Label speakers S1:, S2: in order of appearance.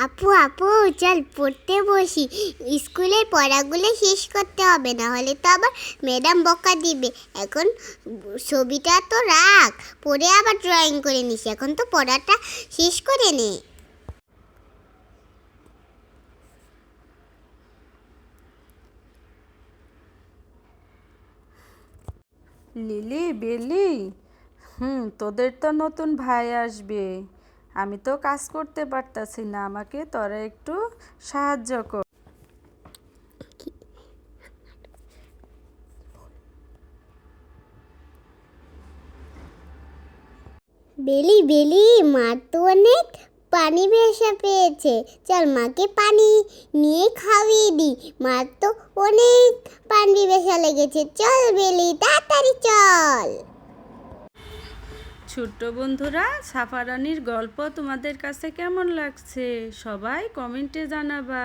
S1: আপু আপু চল পড়তে বসি। স্কুলের পড়াগুলো শেষ করতে হবে, না হলে তো আবার ম্যাডাম বকা দিবে। এখন ছবিটা তো রাখ, পরে আবার ড্রয়িং করে নিস। এখন তো পড়াটা শেষ করে নে।
S2: লিলি বেলি, তোদের তো নতুন ভাই আসবে। আমি তো কাজ করতে পারতাছি না, আমাকে তোরা একটু সাহায্য কর।
S1: বেলি বেলি, মার তো অনেক পানি ভেসে পেয়েছে। চল মাকে পানি নিয়ে খাইয়ে দিই। মার তো অনেক পানি ভেসা লেগেছে। চল বেলি, তাড়াতাড়ি চল।
S2: ছোট্ট বন্ধুরা, সাফা রানীর গল্প তোমাদের কাছে কেমন লাগছে সবাই কমেন্টে জানাবা।